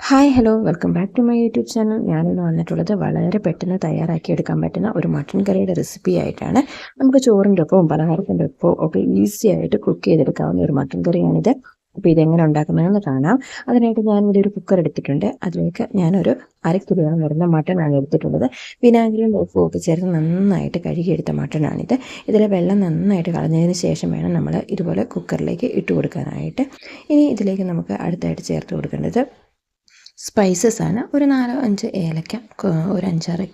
Hi hello welcome back to my YouTube channel. ഞാനിന്ന് വന്നിട്ടുള്ളത് വളരെ പെട്ടെന്ന് തയ്യാറാക്കിയെടുക്കാൻ പറ്റുന്ന ഒരു മട്ടൻ കറിയുടെ റെസിപ്പി ആയിട്ടാണ്. നമുക്ക് ചോറിൻ്റെ ഒപ്പവും പലഹാരത്തിൻ്റെ ഒപ്പവും ഒക്കെ ഈസി ആയിട്ട് കുക്ക് ചെയ്തെടുക്കാവുന്ന ഒരു മട്ടൻ കറിയാണിത്. അപ്പോൾ ഇതെങ്ങനെ ഉണ്ടാക്കുന്നതെന്ന് കാണാം. അതിനായിട്ട് ഞാനിവിടെ ഒരു കുക്കർ എടുത്തിട്ടുണ്ട്. അതിലേക്ക് ഞാനൊരു 1/2 കിലോയോളം വരുന്ന മട്ടനാണ് എടുത്തിട്ടുള്ളത്. വിനാഗിരിയും ഉപ്പും ഒക്കെ ചേർത്ത് നന്നായിട്ട് കഴുകിയെടുത്ത മട്ടനാണിത്. ഇതിലെ വെള്ളം നന്നായിട്ട് കളഞ്ഞതിന് ശേഷം വേണം നമ്മൾ ഇതുപോലെ കുക്കറിലേക്ക് ഇട്ട് കൊടുക്കാനായിട്ട്. ഇനി ഇതിലേക്ക് നമുക്ക് അടുത്തായിട്ട് ചേർത്ത് കൊടുക്കേണ്ടത് സ്പൈസസ് ആണ്. ഒരു 4-5 ഏലക്ക, ഒരു 5-6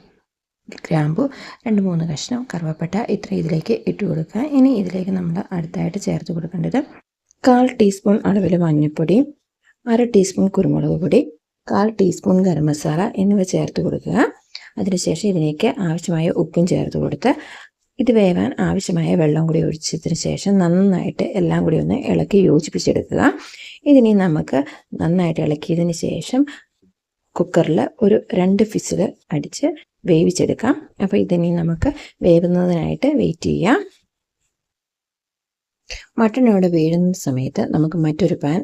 ഗ്രാമ്പു, 2-3 കഷ്ണം കറുവപ്പട്ട, ഇത്ര ഇതിലേക്ക് ഇട്ട് കൊടുക്കുക. ഇനി ഇതിലേക്ക് നമ്മൾ അടുത്തായിട്ട് ചേർത്ത് കൊടുക്കേണ്ടത് 1/4 ടീസ്പൂൺ അളവിൽ മഞ്ഞൾപ്പൊടി, 1/2 ടീസ്പൂൺ കുരുമുളക് പൊടി, 1/4 ടീസ്പൂൺ ഗരം മസാല എന്നിവ ചേർത്ത് കൊടുക്കുക. അതിനുശേഷം ഇതിലേക്ക് ആവശ്യമായ ഉപ്പും ചേർത്ത് കൊടുത്ത് ഇത് വേവാൻ ആവശ്യമായ വെള്ളം കൂടി ഒഴിച്ചതിന് ശേഷം നന്നായിട്ട് എല്ലാം കൂടി ഒന്ന് ഇളക്കി യോജിപ്പിച്ചെടുക്കുക. ഇതിനി നമുക്ക് നന്നായിട്ട് ഇളക്കിയതിന് ശേഷം കുക്കറിൽ ഒരു 2 വിസിൽ അടിച്ച് വേവിച്ചെടുക്കാം. അപ്പോൾ ഇതിനി നമുക്ക് വേവുന്നതിനായിട്ട് വെയിറ്റ് ചെയ്യാം. മട്ടൺ ഇവിടെ വീഴുന്ന സമയത്ത് നമുക്ക് മറ്റൊരു പാൻ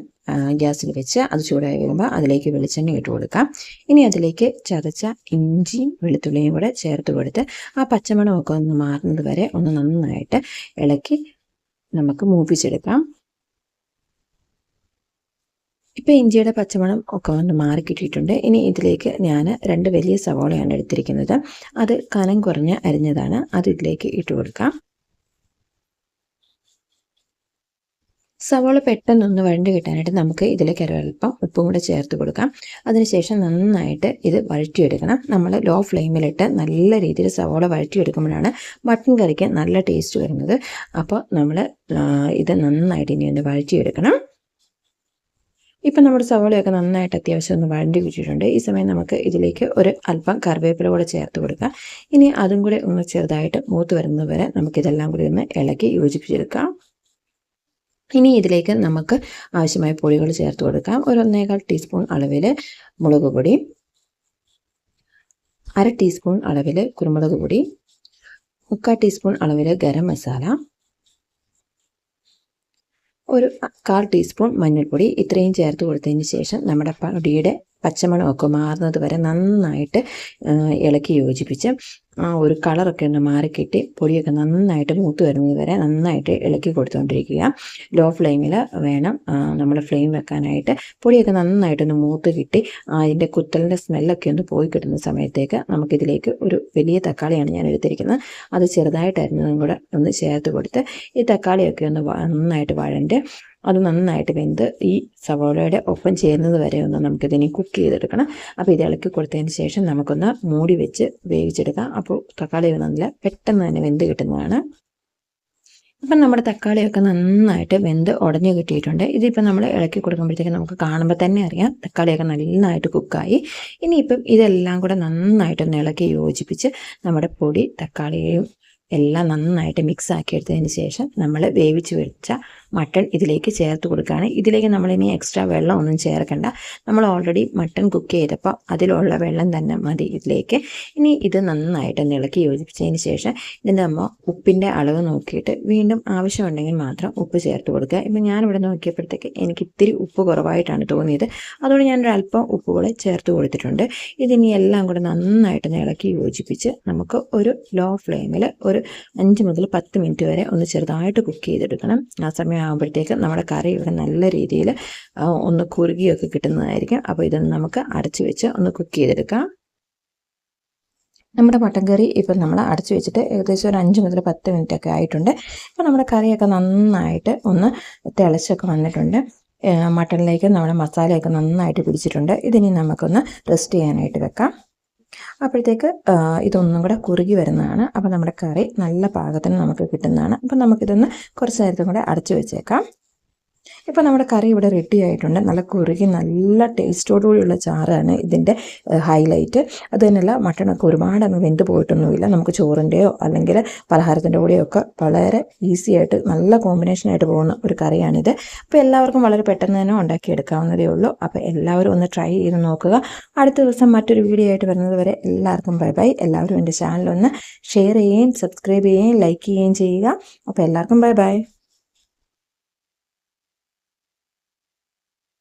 ഗ്യാസിൽ വെച്ച് അത് ചൂടായി വരുമ്പോൾ അതിലേക്ക് വെളിച്ചെണ്ണ ഇട്ട് കൊടുക്കാം. ഇനി അതിലേക്ക് ചതച്ച ഇഞ്ചിയും വെളുത്തുള്ളിയും കൂടെ ചേർത്ത് കൊടുത്ത് ആ പച്ചമണമൊക്കെ ഒന്ന് മാറുന്നത് വരെ ഒന്ന് നന്നായിട്ട് ഇളക്കി നമുക്ക് മൂപ്പിച്ചെടുക്കാം. ഇപ്പോൾ ഇഞ്ചിയുടെ പച്ചമണം ഒക്കെ ഒന്ന് മാറി കിട്ടിയിട്ടുണ്ട്. ഇനി ഇതിലേക്ക് ഞാൻ 2 വലിയ സവോളയാണ് എടുത്തിരിക്കുന്നത്. അത് കനം കുറഞ്ഞ് അരിഞ്ഞതാണ്. അത് ഇതിലേക്ക് ഇട്ട് കൊടുക്കാം. സവോള പെട്ടെന്നൊന്ന് വഴണ്ട് കിട്ടാനായിട്ട് നമുക്ക് ഇതിലേക്ക് ഒരൽപ്പം ഉപ്പും കൂടെ ചേർത്ത് കൊടുക്കാം. അതിനുശേഷം നന്നായിട്ട് ഇത് വഴറ്റിയെടുക്കണം. നമ്മൾ ലോ ഫ്ലെയിമിലിട്ട് നല്ല രീതിയിൽ സവോള വഴറ്റിയെടുക്കുമ്പോഴാണ് മട്ടൻ കറിക്ക് നല്ല ടേസ്റ്റ് വരുന്നത്. അപ്പോൾ നമ്മൾ ഇത് നന്നായിട്ട് ഇനി ഒന്ന് വഴറ്റിയെടുക്കണം. ഇപ്പം നമ്മുടെ സവോളയൊക്കെ നന്നായിട്ട് അത്യാവശ്യം ഒന്ന് വഴണ്ടി കിട്ടിയിട്ടുണ്ട്. ഈ സമയം നമുക്ക് ഇതിലേക്ക് ഒരു അല്പം കറിവേപ്പില കൂടെ ചേർത്ത് കൊടുക്കാം. ഇനി അതും കൂടെ ഒന്ന് ചെറുതായിട്ട് മൂത്ത് വരുന്നത് വരെ നമുക്കിതെല്ലാം കൂടി ഒന്ന് ഇളക്കി യോജിപ്പിച്ചെടുക്കാം. ഇനി ഇതിലേക്ക് നമുക്ക് ആവശ്യമായ പൊടികൾ ചേർത്ത് കൊടുക്കാം. ഒരു 1.25 ടീസ്പൂൺ അളവിൽ മുളക് പൊടി, 1/2 ടീസ്പൂൺ അളവിൽ കുരുമുളക് പൊടി, 1/4 ടീസ്പൂൺ അളവിൽ ഗരം മസാല, ഒരു 1/4 ടീസ്പൂൺ മഞ്ഞൾപ്പൊടി. ഇത്രയും ചേർത്ത് കൊടുത്തതിന് ശേഷം നമ്മുടെ പൊടിയുടെ പച്ചമണമൊക്കെ മാറുന്നത് വരെ നന്നായിട്ട് ഇളക്കി യോജിപ്പിച്ച് ആ ഒരു കളറൊക്കെ ഒന്ന് മാറിക്കിട്ടി പൊടിയൊക്കെ നന്നായിട്ട് മൂത്ത് വരുന്നത് വരെ നന്നായിട്ട് ഇളക്കി കൊടുത്തുകൊണ്ടിരിക്കുക. ലോ ഫ്ലെയിമിൽ വേണം നമ്മൾ ഫ്ലെയിം വെക്കാനായിട്ട്. പൊടിയൊക്കെ നന്നായിട്ടൊന്ന് മൂത്ത് കിട്ടി അതിൻ്റെ കുത്തലിൻ്റെ സ്മെല്ലൊക്കെ ഒന്ന് പോയി കിട്ടുന്ന സമയത്തേക്ക് നമുക്കിതിലേക്ക് ഒരു വലിയ തക്കാളിയാണ് ഞാൻ എടുത്തിരിക്കുന്നത്. അത് ചെറുതായിട്ട് അരിഞ്ഞതും കൂടെ ഒന്ന് ചേർത്ത് കൊടുത്ത് ഈ തക്കാളിയൊക്കെ ഒന്ന് നന്നായിട്ട് വഴണ്ട് അത് നന്നായിട്ട് വെന്ത് ഈ സവോളയുടെ ഒപ്പം ചേരുന്നത് വരെ ഒന്ന് നമുക്കിതിനെ കുക്ക് ചെയ്തെടുക്കണം. അപ്പോൾ ഇത് ഇളക്കി കൊടുത്തതിന് ശേഷം നമുക്കൊന്ന് മൂടി വെച്ച് വേവിച്ചെടുക്കാം. അപ്പോൾ തക്കാളി നല്ല പെട്ടെന്ന് തന്നെ വെന്ത് കിട്ടുന്നതാണ്. ഇപ്പം നമ്മുടെ തക്കാളിയൊക്കെ നന്നായിട്ട് വെന്ത് ഉടഞ്ഞു കിട്ടിയിട്ടുണ്ട്. ഇതിപ്പോൾ നമ്മൾ ഇളക്കി കൊടുക്കുമ്പോഴത്തേക്ക് നമുക്ക് കാണുമ്പോൾ തന്നെ അറിയാം തക്കാളിയൊക്കെ നന്നായിട്ട് കുക്കായി. ഇനിയിപ്പം ഇതെല്ലാം കൂടെ നന്നായിട്ടൊന്ന് ഇളക്കി യോജിപ്പിച്ച് നമ്മുടെ പൊടി തക്കാളിയും എല്ലാം നന്നായിട്ട് മിക്സ് ആക്കി എടുത്തതിന് ശേഷം നമ്മൾ വേവിച്ച് വെച്ച മട്ടൺ ഇതിലേക്ക് ചേർത്ത് കൊടുക്കുകയാണ്. ഇതിലേക്ക് നമ്മളിനി എക്സ്ട്രാ വെള്ളം ഒന്നും ചേർക്കണ്ട. നമ്മൾ ഓൾറെഡി മട്ടൺ കുക്ക് ചെയ്തപ്പോൾ അതിലുള്ള വെള്ളം തന്നെ മതി ഇതിലേക്ക്. ഇനി ഇത് നന്നായിട്ട് ഇളക്കി യോജിപ്പിച്ചതിന് ശേഷം ഇതിൻ്റെ നമ്മൾ ഉപ്പിൻ്റെ അളവ് നോക്കിയിട്ട് വീണ്ടും ആവശ്യമുണ്ടെങ്കിൽ മാത്രം ഉപ്പ് ചേർത്ത് കൊടുക്കുക. ഇപ്പം ഞാനിവിടെ നോക്കിയപ്പോഴത്തേക്ക് എനിക്ക് ഇത്തിരി ഉപ്പ് കുറവായിട്ടാണ് തോന്നിയത്. അതുകൊണ്ട് ഞാനൊരു അല്പം ഉപ്പ് കൂടെ ചേർത്ത് കൊടുത്തിട്ടുണ്ട്. ഇതിനി എല്ലാം കൂടെ നന്നായിട്ട് ഇളക്കി യോജിപ്പിച്ച് നമുക്ക് ഒരു ലോ ഫ്ലെയിമിൽ ഒരു 5 മുതൽ 10 മിനിറ്റ് വരെ ഒന്ന് ചെറുതായിട്ട് കുക്ക് ചെയ്തെടുക്കണം. ആ സമയം ആകുമ്പോഴത്തേക്ക് നമ്മുടെ കറി ഇവിടെ നല്ല രീതിയിൽ ഒന്ന് കുറുകിയൊക്കെ കിട്ടുന്നതായിരിക്കും. അപ്പോൾ ഇതൊന്ന് നമുക്ക് അടച്ചു വെച്ച് ഒന്ന് കുക്ക് ചെയ്തെടുക്കാം. നമ്മുടെ മട്ടൻ കറി ഇപ്പം നമ്മൾ അടച്ചു വെച്ചിട്ട് ഏകദേശം ഒരു 5 മുതൽ 10 മിനിറ്റ് ഒക്കെ ആയിട്ടുണ്ട്. ഇപ്പോൾ നമ്മുടെ കറിയൊക്കെ നന്നായിട്ട് ഒന്ന് തിളച്ചൊക്കെ വന്നിട്ടുണ്ട്. മട്ടനിലേക്ക് നമ്മുടെ മസാലയൊക്കെ നന്നായിട്ട് പിടിച്ചിട്ടുണ്ട്. ഇതിനി നമുക്കൊന്ന് റെസ്റ്റ് ചെയ്യാനായിട്ട് വെക്കാം. അപ്പോഴത്തേക്ക് ഇതൊന്നും കൂടെ കുറുകി വരുന്നതാണ്. അപ്പോൾ നമ്മുടെ കറി നല്ല പാകത്തിന് നമുക്ക് കിട്ടുന്നതാണ്. അപ്പോൾ നമുക്കിതൊന്ന് കുറച്ച് നേരത്തും കൂടെ അടച്ചു വെച്ചേക്കാം. ഇപ്പോൾ നമ്മുടെ കറി ഇവിടെ റെഡി ആയിട്ടുണ്ട്. നല്ല കുറുകി നല്ല ടേസ്റ്റോടുകൂടിയുള്ള ചാറാണ് ഇതിൻ്റെ ഹൈലൈറ്റ്. അത് തന്നെയല്ല മട്ടണൊക്കെ ഒരുപാട് അങ്ങ് വെന്ത് പോയിട്ടൊന്നുമില്ല. നമുക്ക് ചോറിൻ്റെയോ അല്ലെങ്കിൽ പലഹാരത്തിൻ്റെ കൂടെയോ ഒക്കെ വളരെ ഈസി ആയിട്ട് നല്ല കോമ്പിനേഷനായിട്ട് പോകുന്ന ഒരു കറിയാണിത്. അപ്പോൾ എല്ലാവർക്കും വളരെ പെട്ടെന്ന് തന്നെ ഉണ്ടാക്കിയെടുക്കാവുന്നതേ ഉള്ളൂ. അപ്പോൾ എല്ലാവരും ഒന്ന് ട്രൈ ചെയ്ത് നോക്കുക. അടുത്ത ദിവസം മറ്റൊരു വീഡിയോ ആയിട്ട് വരുന്നത് വരെ എല്ലാവർക്കും ബൈ ബൈ. എല്ലാവരും എൻ്റെ ചാനലൊന്ന് ഷെയർ ചെയ്യുകയും സബ്സ്ക്രൈബ് ചെയ്യുകയും ലൈക്ക് ചെയ്യുകയും ചെയ്യുക. അപ്പോൾ എല്ലാവർക്കും ബൈ ബൈ.